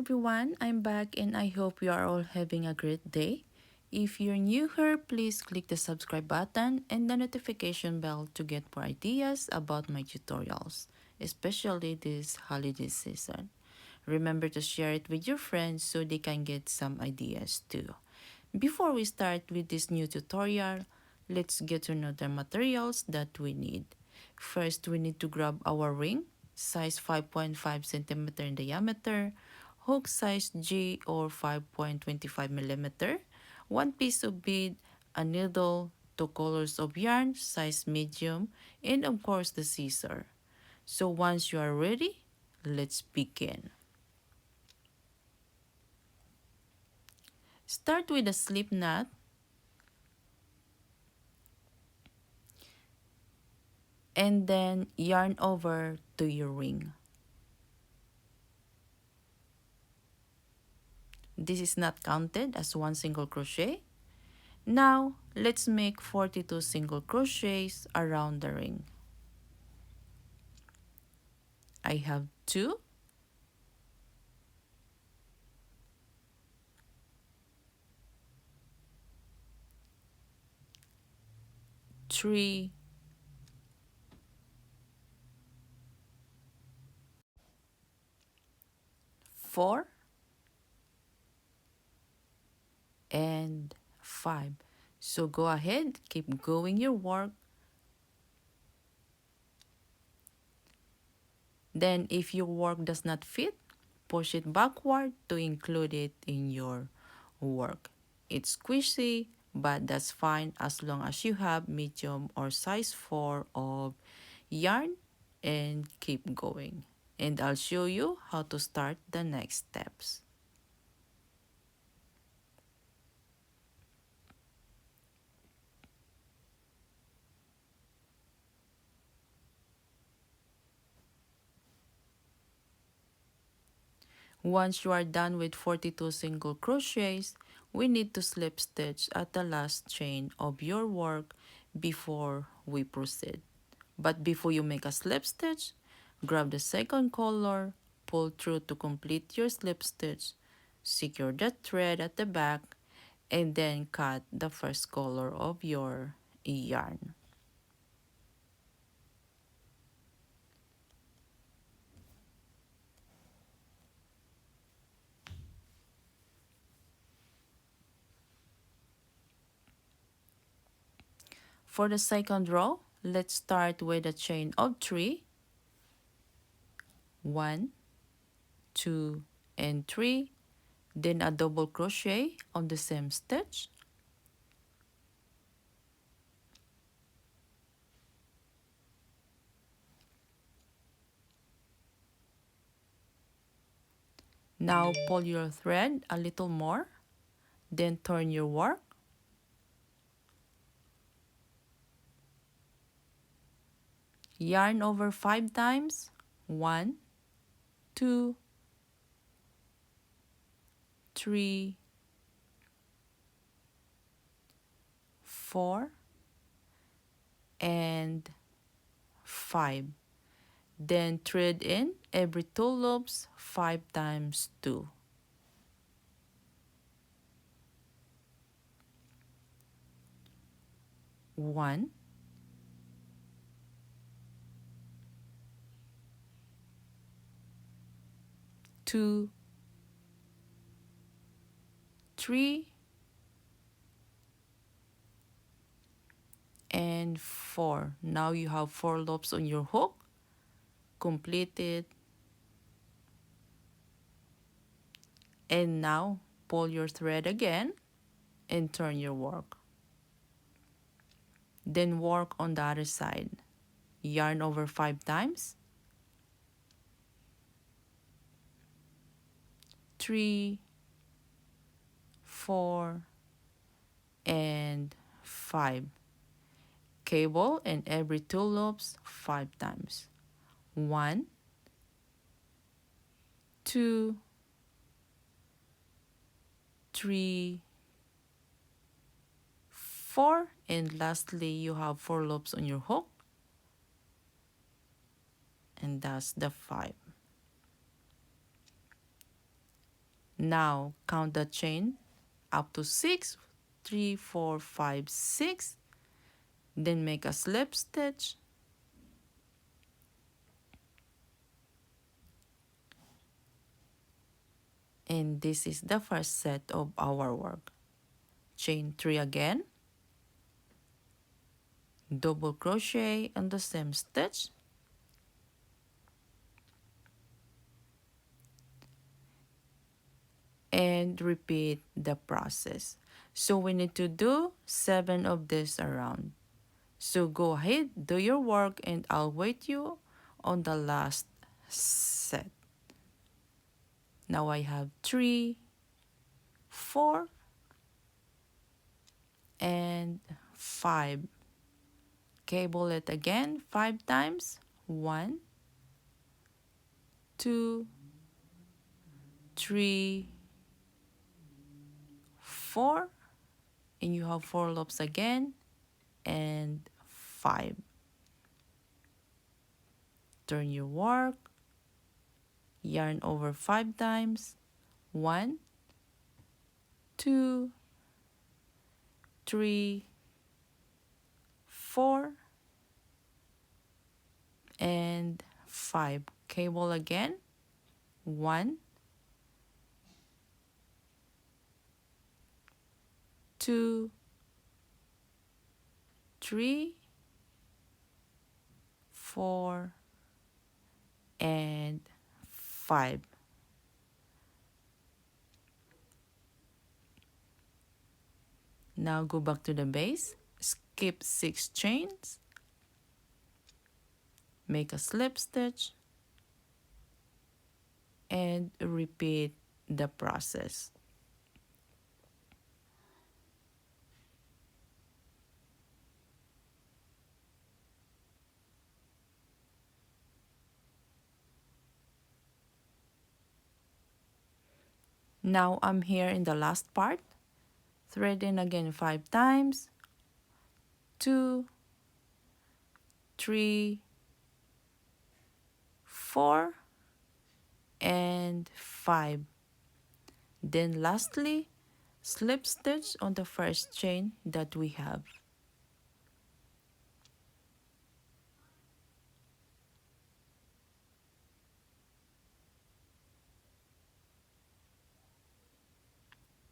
everyone, I'm back and I hope you are all having a great day. If you're new here, please click the subscribe button and the notification bell to get more ideas about my tutorials, especially this holiday season. Remember to share it with your friends so they can get some ideas too. Before we start with this new tutorial, let's get to know the materials that we need. First, we need to grab our ring, size 5.5 cm in diameter, hook size G or 5.25 mm, one piece of bead, a needle, two colors of yarn, size medium, and of course the scissor. So once you are ready, let's begin. Start with a slip knot and then yarn over to your ring. This is not counted as one single crochet. Now, let's make 42 single crochets around the ring. I have 2, 3, 4, and 5. So go ahead, keep going your work. Then if your work does not fit, push it backward to include it in your work. It's squishy, but that's fine as long as you have medium or size 4 of yarn and keep going. And I'll show you how to start the next steps. Once you are done with 42 single crochets, we need to slip stitch at the last chain of your work before we proceed. But before you make a slip stitch, grab the second color, pull through to complete your slip stitch, secure the thread at the back, and then cut the first color of your yarn. For the second row, let's start with a chain of 3. 1, 2, and 3. Then a double crochet on the same stitch. Now pull your thread a little more, then turn your work. Yarn over 5 times. 1, 2, 3, 4, and 5. Then thread in every 2 loops 5 times 2. One, 2, 3, and 4. Now you have 4 loops on your hook. Complete it. And now pull your thread again and turn your work. Then work on the other side. Yarn over 5 times. 3, 4, and 5. Cable in every 2 loops 5 times. 1, 2, 3, 4, and lastly you have 4 loops on your hook, and that's the 5. Now count the chain up to 6, 3, 4, 5, 6. Then make a slip stitch. And this is the first set of our work. Chain 3 again. Double crochet on the same stitch. And repeat the process. So we need to do 7 of this around. So go ahead, do your work, and I'll wait you on the last set. Now I have 3, 4, and 5. Cable it again 5 times. 1, 2, 3, 4, and you have 4 loops again, and 5. Turn your work, yarn over 5 times. 1, 2, 3, 4, and 5. Cable again. 1, 2, 3, 4, and 5. Now go back to the base, skip 6 chains, make a slip stitch, and repeat the process. Now I'm here in the last part. Thread in again 5 times. 2, 3, 4, and 5. Then lastly, slip stitch on the first chain that we have.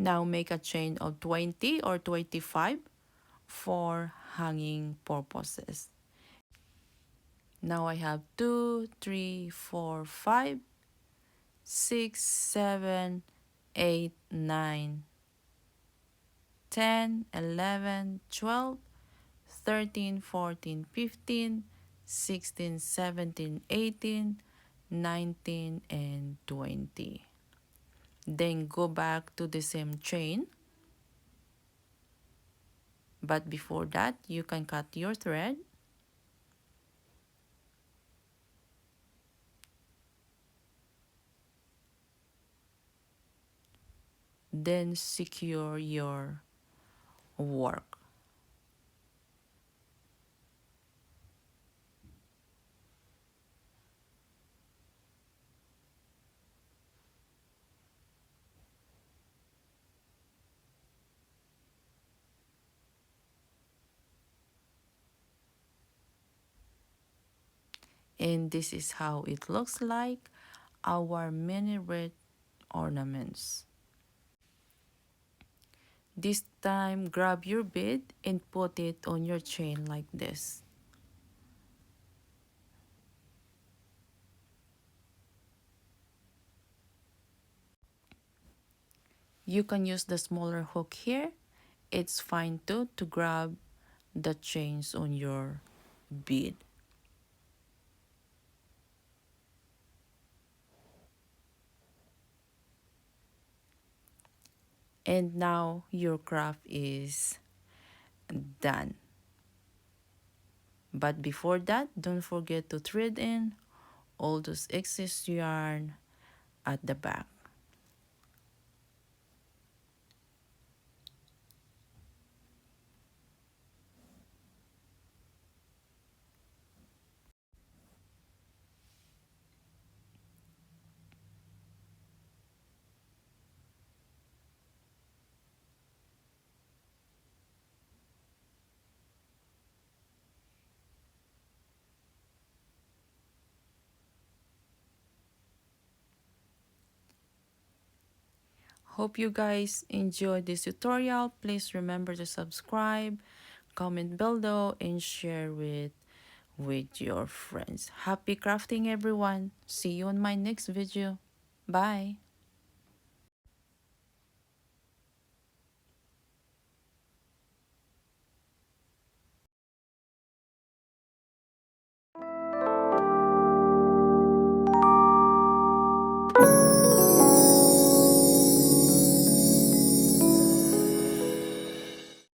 Now make a chain of 20 or 25 for hanging purposes. Now I have 2, 3, 4, 5, 6, 7, 8, 9, 10, 11, 12, 13, 14, 15, 16, 17, 18, 19, and 20. Then go back to the same chain. But before that, you can cut your thread. Then secure your work. And this is how it looks like, our mini wreath ornaments. This time, grab your bead and put it on your chain like this. You can use the smaller hook here. It's fine too to grab the chains on your bead. And now your craft is done. But before that, don't forget to thread in all those excess yarn at the back. Hope you guys enjoyed this tutorial. Please remember to subscribe, comment below, and share with your friends. Happy crafting everyone. See you on my next video. Bye.